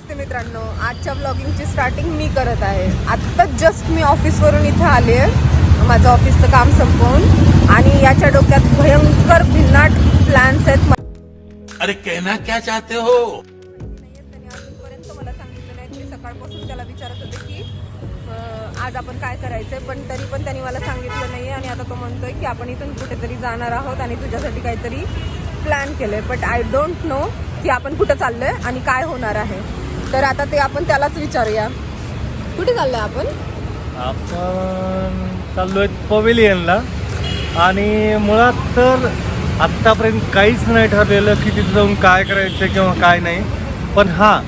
नमस्ते मित्रांनो, आजच्या ब्लॉगिंगची स्टार्टिंग मी करत आहे. आत्ता जस्ट मी ऑफिसवरून इथे आले आहे, माझं ऑफिसचं काम संपवून. आणि याच्या डोक्यात भयंकर भिन्नाट प्लॅन्स आहेत. अरे कहना क्या चाहते हो? त्याने अजूनपर्यंत मला सांगितलं नाही. मी सकाळपासून त्याला विचारत होते की आज आपण काय करायचंय, पण तरी पण त्यांनी मला सांगितलं नाही. आणि आता तो म्हणतोय की आपण इथून कुठेतरी जाणार आहोत आणि तुझ्यासाठी काहीतरी प्लॅन केलंय, बट आय डोंट नो की आपण कुठं चाललोय आणि काय होणार आहे. तर आता ते आपण त्यालाच विचारूया. कुठे चाललोय आपण? आपण चाललोय पवेलियनला. आणि मुळात तर आत्तापर्यंत काहीच नाही ठरलेलं की तिथे जाऊन काय करायचं किंवा काय नाही. पण हां,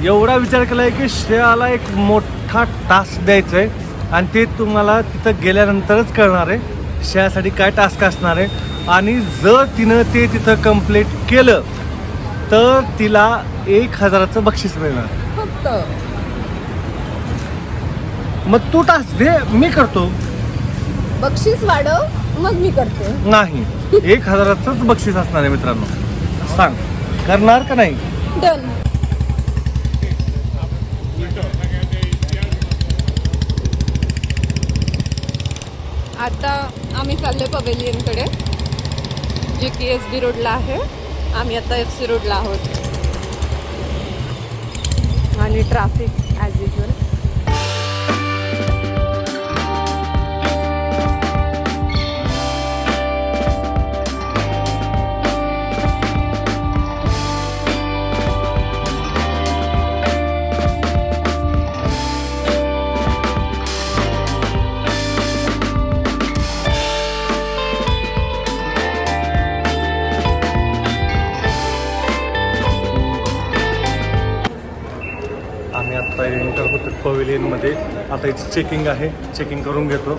एवढा विचार केला आहे की श्रेयाला एक मोठा टास्क द्यायचा आहे आणि ते तुम्हाला तिथं गेल्यानंतरच कळणार आहे श्रेयासाठी काय टास्क असणार आहे. आणि जर तिनं ते तिथं कंप्लीट केलं तर तिला 1000चं बक्षीस मिळणार. फक्त मग तू टास्क दे, मी करतो. बक्षीस वाढव, मग मी करते. नाही, 1000चंच बक्षीस असणार आहे मित्रांनो. सांग, करणार का नाही? डन. आता आम्ही चाललोय पवेलियनकडे, जे की SB रोडला आहे. आम्ही आता FC रोडला आहोत आणि ट्रॅफिक ॲज युजल. आम्ही आत्ता एंटर होतो पवेलियनमध्ये. आता इथे चेकिंग आहे, चेकिंग करून घेतो.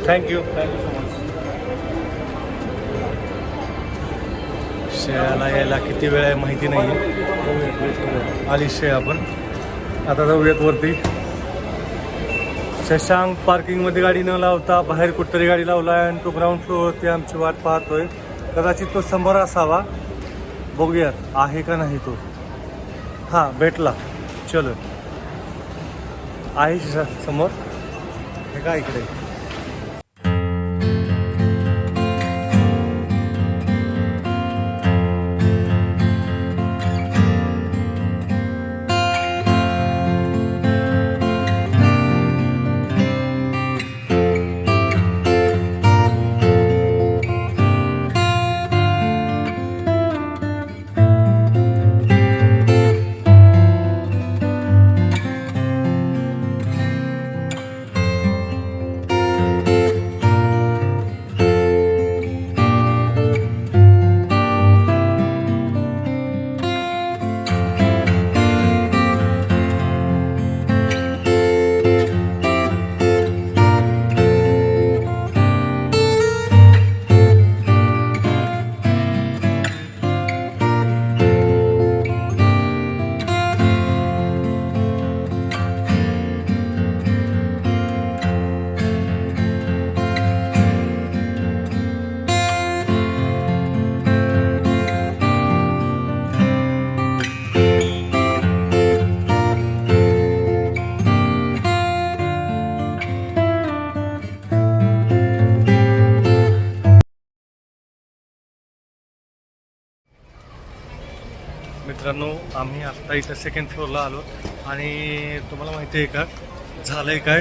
Thank you so much. श्रेयाला यायला किती वेळ आहे माहिती नाही. आली श्रेया. आपण आता जाऊयात वरती. शशांक पार्किंगमध्ये गाडी न लावता बाहेर कुठतरी गाडी लावला आहे आणि तो ग्राउंड फ्लोअरवरती आमची वाट पाहतोय. कदाचित तो समोर असावा, बघूयात आहे का नाही तो. हां, भेटला. चलो, आहे समोर. हे का इकडे? मित्रांनो, आम्ही आत्ता इथं सेकंड फ्लोअरला आलो आणि तुम्हाला माहिती आहे का झालं आहे काय?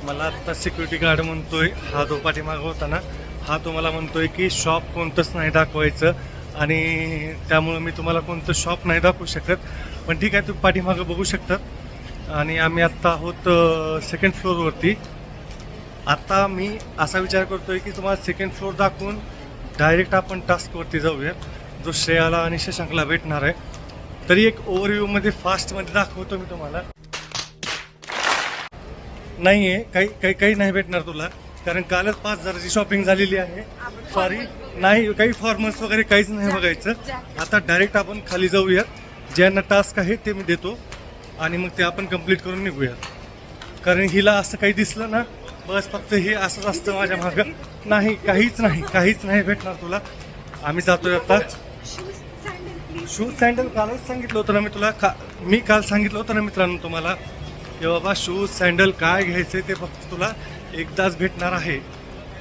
मला आत्ता सिक्युरिटी गार्ड म्हणतोय, हा जो पाठीमागं होता ना, हा तुम्हाला म्हणतोय की शॉप कोणतंच नाही दाखवायचं आणि त्यामुळं मी तुम्हाला कोणतं शॉप नाही दाखवू शकत. पण ठीक आहे, तुम्ही पाठीमागं बघू शकतात. आणि आम्ही आत्ता आहोत सेकंड फ्लोअरवरती. आत्ता मी असा विचार करतोय की तुम्हाला सेकंड फ्लोअर दाखवून डायरेक्ट आपण टास्कवरती जाऊया, जो श्रेयाला आणि शशांकला भेटणार आहे. तरी एक ओव्हरव्ह्यूमध्ये फास्टमध्ये दाखवतो मी तुम्हाला. नाही आहे, काही नाही भेटणार तुला, कारण कालच 5000ची शॉपिंग झालेली आहे. सॉरी, नाही काही फॉर्मल्स वगैरे काहीच नाही बघायचं. आता डायरेक्ट आपण खाली जाऊयात. ज्यांना टास्क आहे ते मी देतो आणि मग ते आपण कंप्लीट करून निघूयात. कारण हिला असं काही दिसलं ना बस फक्त हे असंच असतं माझ्या मागं. नाही, काहीच नाही भेटणार तुला. आम्ही जातोय आता. शूज सँडल कालच सांगितलं होतं ना मी तुला. मी काल सांगितलं होतं ना मित्रांनो तुम्हाला की बाबा शूज सँडल काय घ्यायचे ते फक्त तुला एकदाच भेटणार आहे,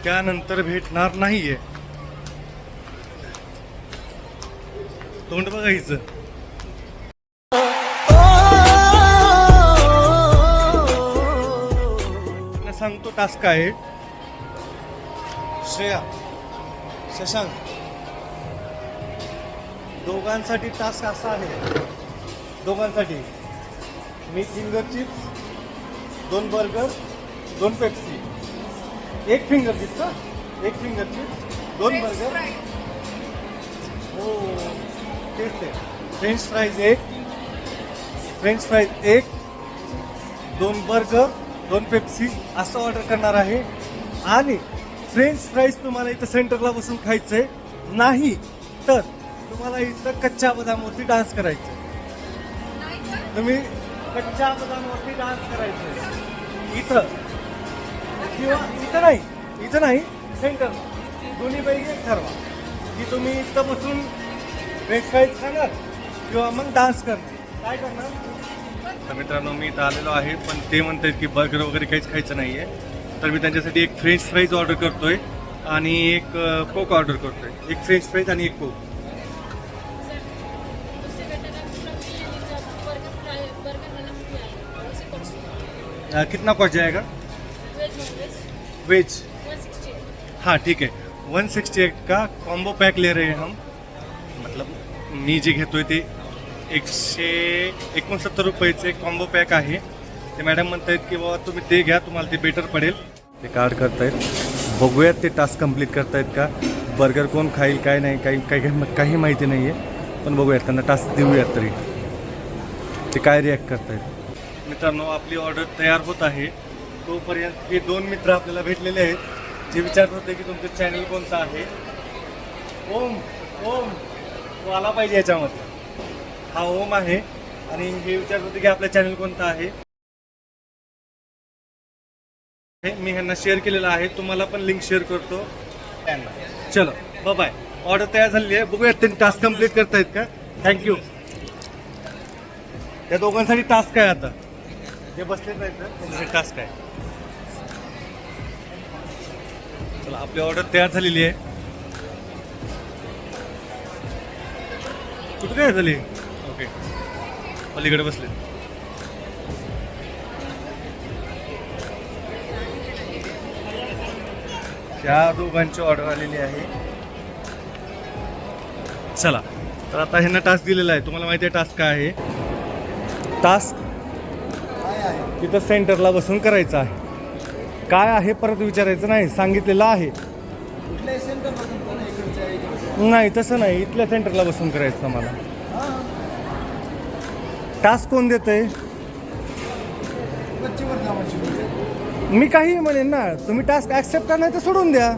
त्यानंतर भेटणार नाहीये. तोंड बघायचं. सांगतो टास्क आहे. श्रेया, शशांक, दोघांसाठी टास्क असा आहे. दोघांसाठी मी फिंगर चिप्स, 2 बर्गर, 2 पेप्सी. एक फिंगर चिप्स 2 बर्गर. हो तेच ते. फ्रेंच फ्राईज एक, 2 बर्गर, 2 पेप्सी असं ऑर्डर करणार आहे. आणि फ्रेंच फ्राईज तुम्हाला इथं सेंटरला बसून खायचंय, नाही तर तुम्हाला इथं कच्च्या बदामवरती डान्स करायचं. तुम्ही कच्च्या बदामवरती डान्स करायचं इथं, किंवा इथं नाही सेंटर. दोन्ही पैकी एक ठरवा की तुम्ही इथं बसून फ्रेंच फ्राईज खाणार किंवा मग डान्स करणार. काय करणार? तर मित्रांनो मी इथं आलेलो आहे, पण ते म्हणतात की बर्गर वगैरे काहीच खायचं नाही आहे. तर मी त्यांच्यासाठी एक फ्रेंच फ्राईज ऑर्डर करतोय आणि एक कोक ऑर्डर करतोय. एक फ्रेंच फ्राईज आणि एक कोक. कितना कॉस्ट जाएगा? वेज 168. हाँ ठीक है. 168 का कॉम्बो पैक ले रहे हैं हम. मतलब मी जे घेतोय ते 169 रुपयाचे कॉम्बो पॅक आहे. ते मॅडम म्हणतायत की बाबा तुम्ही ते घ्या, तुम्हाला ते बेटर पडेल. ते कार्ड करतायत. बघूयात ते टास्क कंप्लीट करतायत का. बर्गर कोण खाईल काय नाही काही माहिती नाही आहे, पण बघूयात त्यांना टास्क देऊयात तरी ते काय रिॲक्ट करतायत. मित्रांनो आपली ऑर्डर तयार होत आहे. तोपर्यंत हे 2 मित्र आपल्याला भेटलेले आहेत जे विचारत होते की तुमचं चॅनल कोणतं आहे. ओम तो आला पाहिजे याच्यामध्ये. हा ओम आहे आणि हे विचारत होते की आपलं चॅनल कोणतं आहे. मी ह्यांना शेअर केलेलं आहे, तुम्हाला पण लिंक शेअर करतो. चलो बाय. ऑर्डर तयार झालेली आहे. बघूयात त्यांनी टास्क कंप्लीट करतायत का. थँक्यू. त्या दोघांसाठी टास्क आहे. आता ते बसले नाहीत, त्यांच्यासाठी टास्क आहे. चला आपली ऑर्डर तयार झालेली आहे. कुठे काय झाली? ओके पलीकडे बसले. त्या दोघांची ऑर्डर आलेली आहे. चला तर आता ह्यांना टास्क दिलेला आहे. तुम्हाला माहिती आहे टास्क काय आहे. टास्क तिथं सेंटरला बसून करायचं आहे. काय आहे परत विचारायचं नाही, सांगितलेलं आहे. नाही तसं नाही, इथल्या सेंटरला बसून करायचं मला. टास्क कोण देतंय? मी काही म्हणेन ना, तुम्ही टास्क ऍक्सेप्ट करा नाही तर सोडून द्या.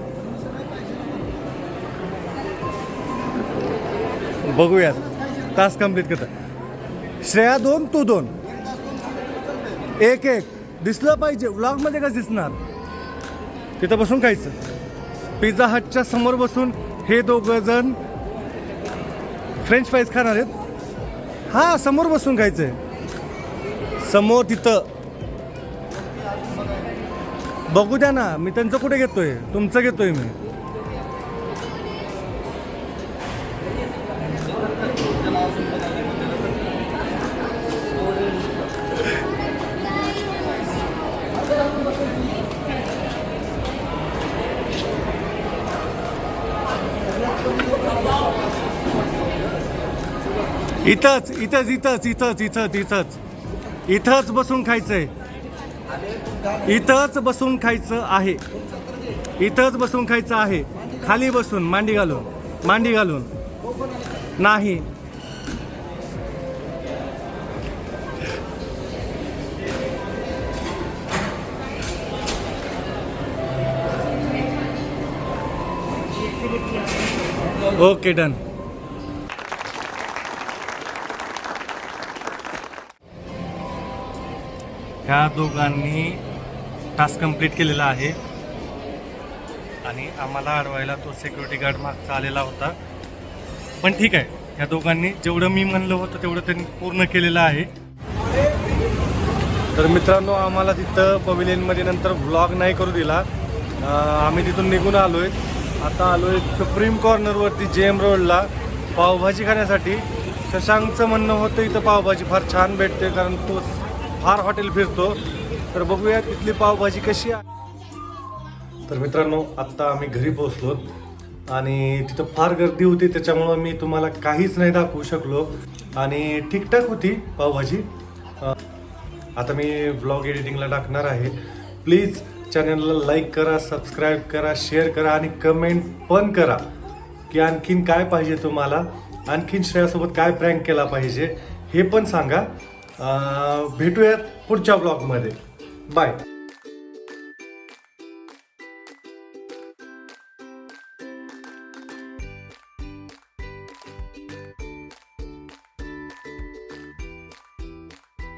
बघूयात टास्क कंप्लीट करता. श्रेया 2 तू 2. एक दिसलं पाहिजे. व्लॉगमध्ये कसं दिसणार. तिथं बसून खायचं. पिझ्झा हटच्या समोर बसून हे 2 जण फ्रेंच फ्राईज खाणार आहेत. हां समोर बसून खायचंय. समोर तिथं बघू द्या ना. मी त्यांचं कुठे घेतोय, तुमचं घेतोय मी. इथंच बसून खायचंय. इथंच बसून खायचं आहे. इथंच बसून खायचं आहे. खाली बसून मांडी घालून नाही. Okay done. ह्या दोघांनी टास्क कंप्लीट केलेला आहे आणि आम्हाला अडवायला तो सिक्युरिटी गार्ड मागचा आलेला होता. पण ठीक आहे, या दोघांनी जेवढं मी म्हणलं होतं तेवढं त्यांनी पूर्ण केलेलं आहे. तर मित्रांनो, आम्हाला तिथं पवेलियनमध्ये नंतर व्लॉग नाही करू दिला. आम्ही तिथून निघून आलोय. आता आलोय सुप्रीम कॉर्नरवरती JM रोडला पावभाजी खाण्यासाठी. शशांकचं म्हणणं होतं इथं पावभाजी फार छान भेटते, कारण तो फार हॉटेल फिरतो. तर बघूया तिथली पावभाजी कशी आहे. तर मित्रांनो, आत्ता आम्ही घरी पोहोचलो आणि तिथं फार गर्दी होती, त्याच्यामुळं मी तुम्हाला काहीच नाही दाखवू शकलो. आणि ठीकठाक होती पावभाजी. आता मी व्लॉग एडिटिंगला टाकणार आहे. प्लीज चॅनलला लाईक करा, सबस्क्राईब करा, शेअर करा आणि कमेंट पण करा की आणखीन काय पाहिजे तुम्हाला, आणखीन श्रेयासोबत काय प्रँक केला पाहिजे हे पण सांगा. भेटूयात पुढच्या ब्लॉगमध्ये. बाय.